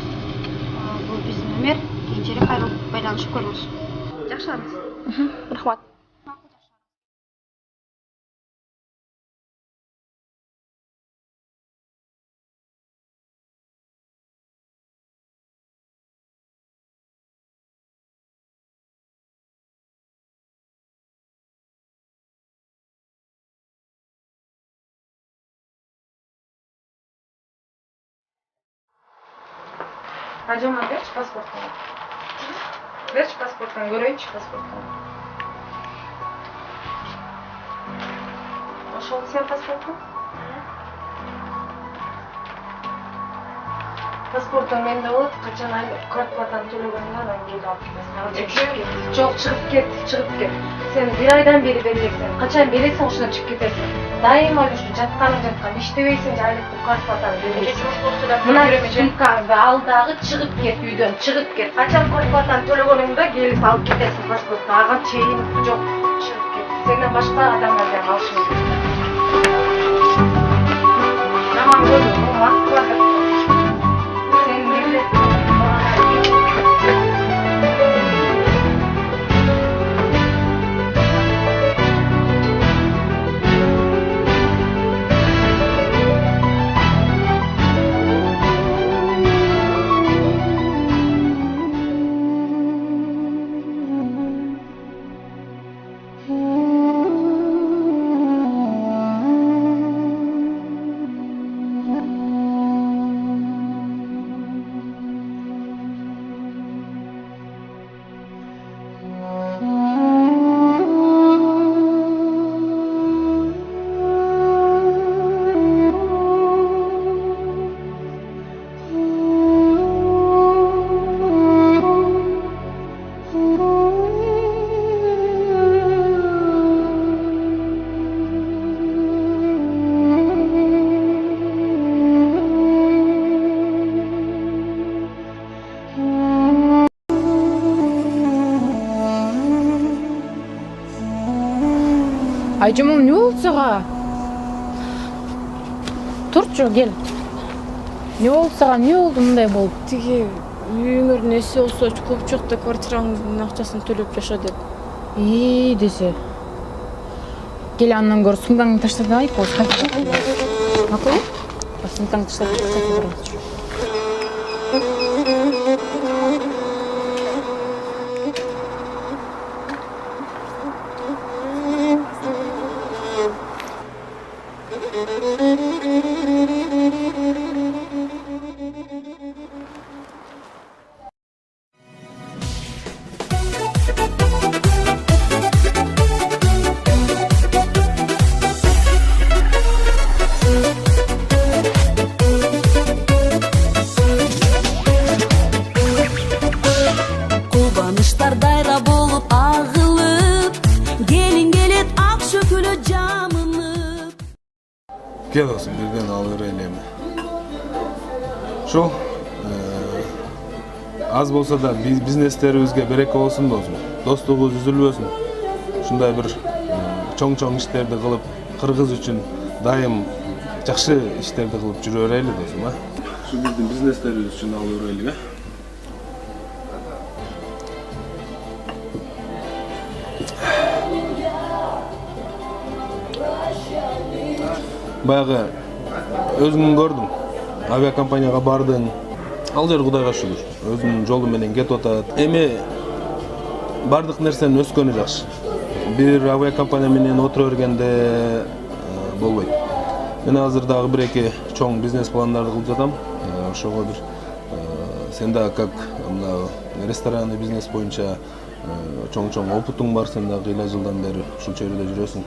бул биздин номер, кийинчерээк кайрылып байланышып көрүңүз. Жакшылаңыз. Рахмат. Ajama berchi pasportini. Berchi pasportini, ko'raychi pasportini. Ошол сен паспортun? Pasportun mende болот, качан квартплатаны төлөгөнүнөн анан келип алып кетесиң. Жок, чыгып кет. Сен бир айдан бери бербейсиң. Качан бересиң, ошондон чыгып кетесиң. Дайыма ушу жаткан, иштебейсиң, айлык квартплатаны бербейсиң. Мына сумкаңды ал дагы чыгып кет үйдөн, чыгып кет. Качан квартплатаны төлөгөнүңдө келип алып кетесиң паспорту. Ага чейин жок, чыгып кет. Сенден башка адамдардан алышың керек. Жаман көрдүң, бул Москвада. Сен не билесиң? Айжамал, не болду сага? Турчу, кел. Не болду сага? Не болду мындай болуп? Тиги үйүңөрдүн эси болсо көп жокто квартираңыздын акчасын төлөп жаша деп. Десе. Кел андан көрө сумкаңды таштап алайык болсо. Макул? Сумкаңды таштап алайык. Gel olsun birden al öğrenelim. Ошол аз болсо да бизнестерибизге береке болсун досум. Достугубуз үзүлбөсүн. Ушундай бир чоң иштерди кылып, кыргыз үчүн дайым жакшы иштерди кылып жүрө берели досум, а. Ушу биздин бизнестерибиз үчүн алып берелик, Баягы өзүң көрдүң. Авиакомпанияга бардың. Ал жер Кудайга шүгүр. Өзүнүн жолу менен кетип атат. Эми бардык нерсенин өскөнү жакшы. Бир авиакомпания менен отура бергенде болбойт. Мен азыр дагы бир-эки чоң бизнес пландарды кылып жатам. Ошого бир сен дагы как мына ресторанный бизнес боюнча чоң опутуң бар, сен дагы кыйла жылдан бери ушул чөйрөдө жүрөсүң.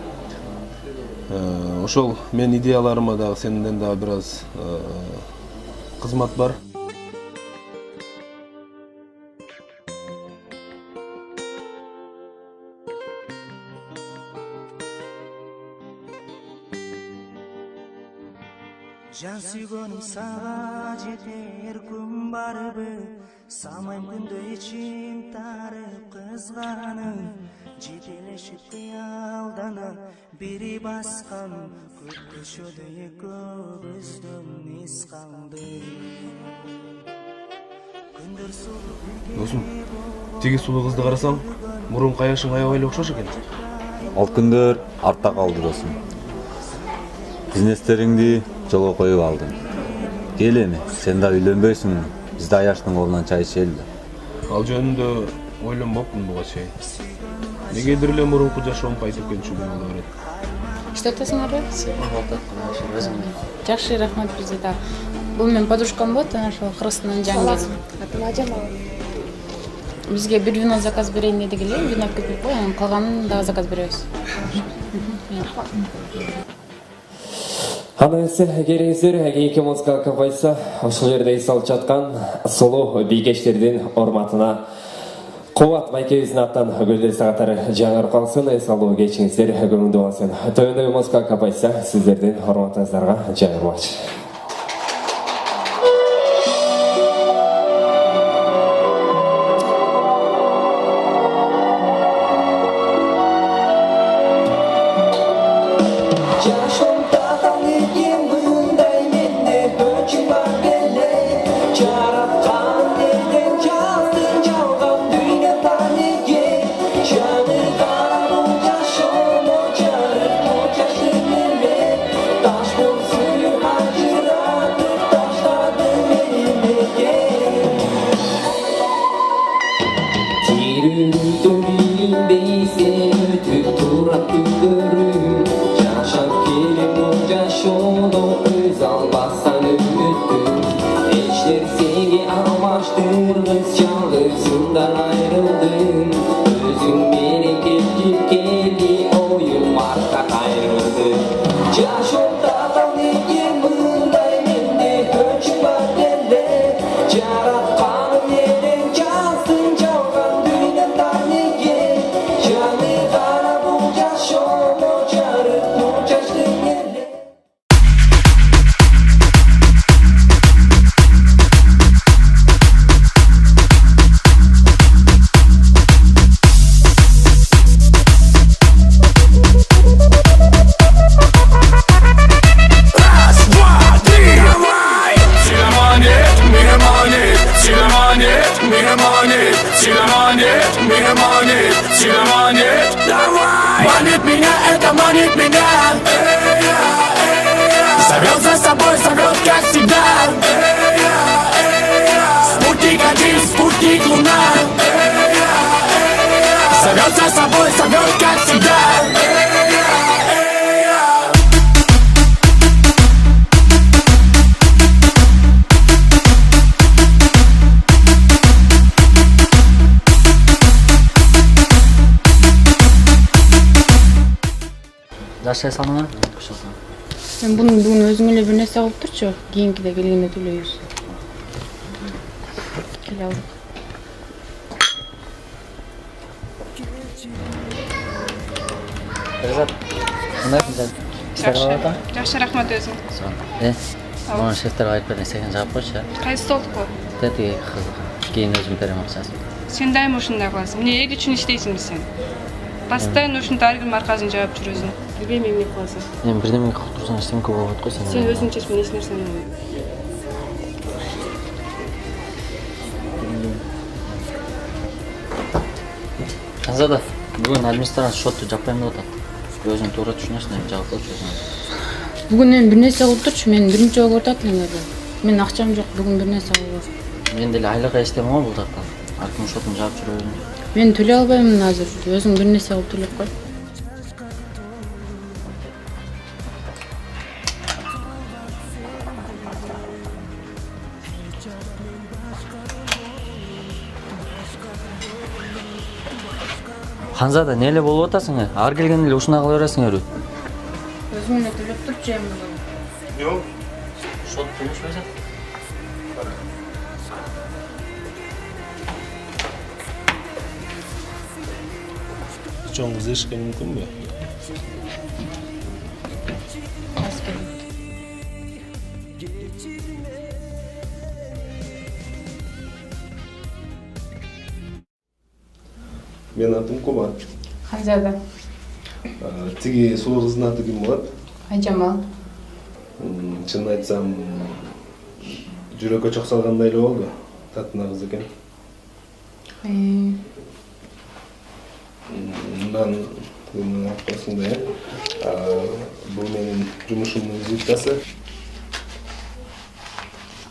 Ошол мен идеяларыма дагы сенден дагы бир аз кызмат бар. Жан сүйгөнүм сага жетер күн барбы, самайм күндө ичин тарып кызганым, жетелешип кыялданам, бири баскан көк көчөдө экөөбүздөн эс калды. Досум, тиги сулуу кызды карасаң, мурунку аяшың аябай эле окшош экен. Ал күндөр артта калды досум. Бизнестериңди жолго коюп алдым. Кел эми, сен да үйлөнбөйсүң, бизде аяштын колунан чай ичели. Ал жөнүндө ойлонбоптун буга чейин. Негедир эле мурунку жашоом кайтып келчү боло берет. Что айтасыңарбы? Жакшы, рахмат. Бизде да бул менин подружкам болот, ana ошол Кыргызстандан жаңы. Бизге бир вино заказ берейин дедик эле, вино көпөйүп кой, анан калганын дагы заказ беребиз. Аны келиңиздер, кийинки музыкалык композиция ошол жерде эс алып жаткан сулуу бийгечтердин урматына Кубат майкебиздин аттан гүлдөр сагаттары жаңырып калсын, эс алуу кечиңиздер көңүлдүү болсун. Төмөндөгү музыкалык композиция сиздердин урматыңыздарга жаңырмакчы. Жашай салыңар. Мен бүгүн өзүң эле бир нерсе кылып турчу, кийинкиде келгенде төлөйбүз. Келе алдык. Кандай кылдың? Жакшы, рахмат өзүң. Оны шефтерге айтып берейін, сен жауап қойшы. Қайсы столдық? Тетіге кейін өзім берем ақшасын. Сен дайым ушундай кыласың. Эмне эл үчүн иштейсиңби сен? Постоянно ушинтип ар кимдин аркасын жаап жүрөсүң. Билбейм эмне кыласың. Мен бирдеме кылып турсаң эчтеме болот го сен. Сен өзүң чечпе, эч нерсени. Ханзада, бүгүн администрация шотту жаппайм деп атат. Өзүң туура түшүнөсүң, жаап койчу өзүң. Бүгүн эми бир нерсе кылып турчу, мен биринчи жолу көрүп атам эле. Мен акчам жок, бүгүн бир нерсе кылып. Мен деле айлык эстем го бул жакта. Аркым шотун жаап жүрөм. Мен төлөй албаймын азыр. Өзүң бир нерсе кылып төлөп кой. Ханзада, неле болуп атасың? Ар келгенде эле ушуна кыла бересиңерби? Өзүң эле төлөп турчу эми. Жок. Шот төлөшпөйсөң. Чоң кыз эшикке мүмкүнбү? Мен атым Кубат. Ханзада. Тиги сулуу кыздын аты ким болот? Айжамал. Чынын айтсам, жүрөккө чок салгандай эле болду. Татына кыз экен. Мындан апасында, бул менин жумушумдун визиткасы.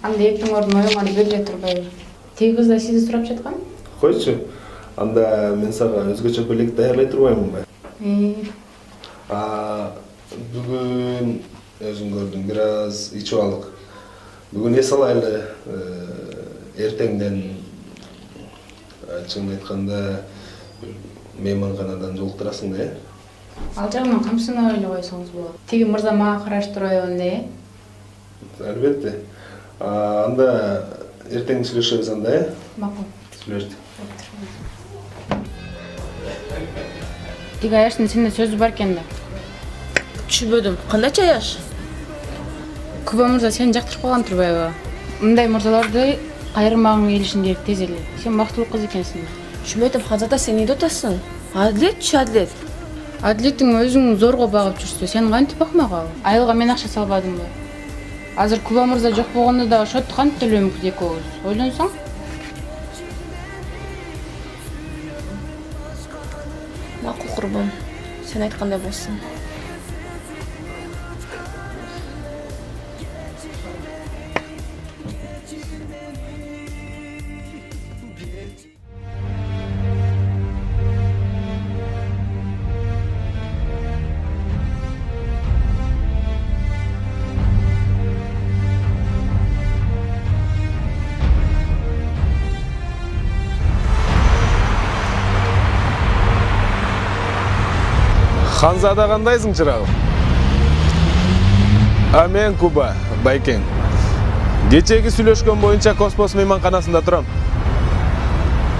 Анда эптин ордун оюңар бериле турбайбы? Тиги кыз да сизди сурап жаткан? Койчу. Анда мен сага өзгөчө белек даярдай турбаймынбы? Бүгүн өзүң көрдүң, бир аз ичип алдык. Бүгүн эс алайлы, эртеңден чынын айтканда мейманканадан жолуктурасың да, Ал жагынан камсынап эле койсоңуз болот. Тиги мырза мага караш турбайбы эмне? Албетте. Анда эртең сүйлөшөбүз анда, Макул. Сүйлөштүк. Тиги аяштын сенде сөзү бар экен да. Түшүнбөдүм. Кандайча аяш? Куба мырза сени жактырып калган турбайбы? Мындай мырзаларды кайрымагың келишин керек тез эле. Сен бактылуу кыз экенсиң. Түшүнбөдүм. Ханзада сен эмне деп атасың? Адилетчи, адилет. Адилеттиң өзүң зорго багып жүрсө, сен кантип бакмак ал? Айылга мен акча салбадымбы? Азыр Куба мырза жок болгондо да шотты кантип төлөймүз экөөбүз? Ойлонсоң? Макул курбум. Сен айткандай болсун. Ханзада кандайсың, чырагым? Мен Куба, байкең. Кечеги сүйлөшкөн боюнча Космос мейманканасында турам.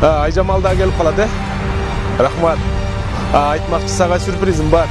Айжамал да келип калат, Рахмат. Айтмакчы сага сюрпризим бар.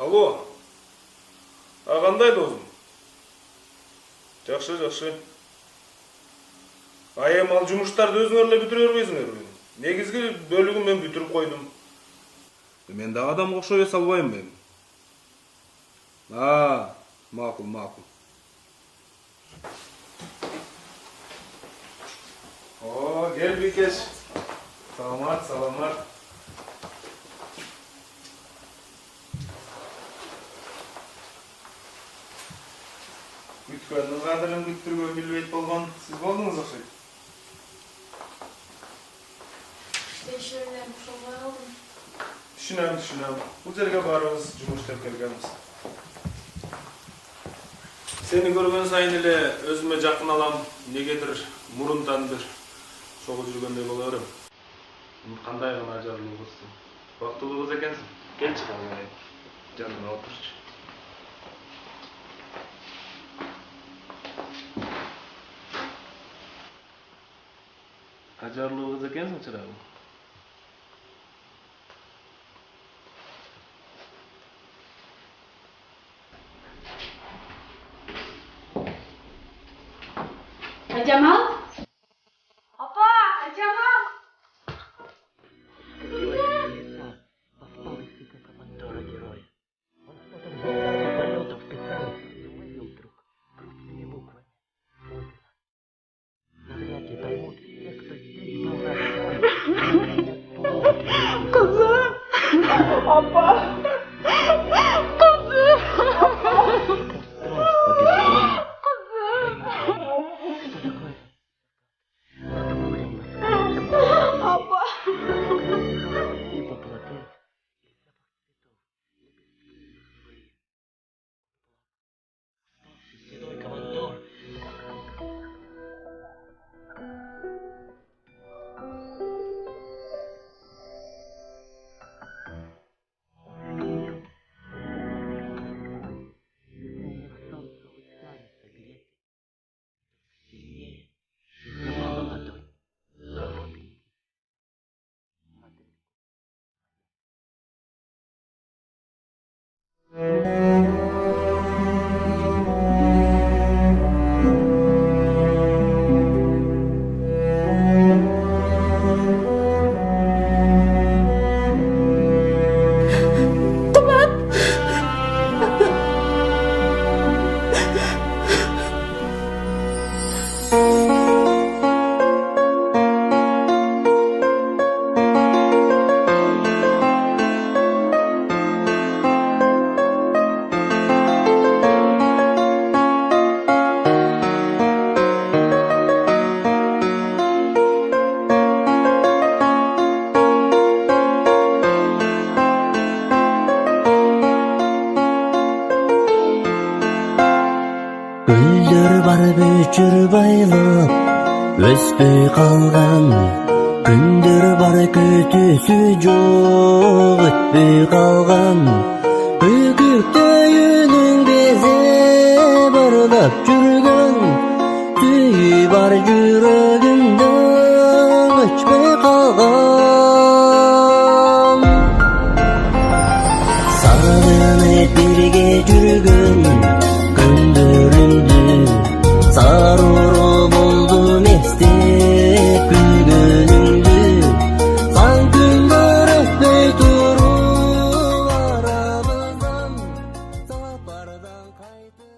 Алло. Кандай досым? Жакшы. Эми ал жумуштарды өзүңөр эле бүтүрө бербейсиңерби? Негизги бөлүгүн мен бүтүрүп койдум. Мен дагы адамга окшоп эс албайм эми. Макул. Кел Бикеш. Саламат. Күткөндүн кадырын күттүргөн билбейт болгон сиз болдуңуз окшойт. Түшүнөм. Бул жерге баарыбыз жумуш иштеп келгенбиз. Сени көргөн сайын эле өзүмө жакын алам, негедир мурунтан бир чогуу жүргөндөй боло берем. Кандай гана ажарлуу кызсың. Бактылуу кыз экенсиң. Келчи калгай. Жаныма отурчу. Ажарлуу кыз экенсиң, чырагым. Айжамал? Апа, Айжамал! Кызым! Апа! Кызым! Апа! Gülдөр бар бүчүр байлап, өспөй калган. Күндөр бар күтүүсү жок, өтпөй калган. Бүгүктөйүнүң безе барлап жүргөн, сүйүү бар жүрөгүмдө өчпөй калган. Сагынып бирге жүргөн Saruru buldum estek gülgönündü. San günler ötmey durup aramızdan sapardan kaydı.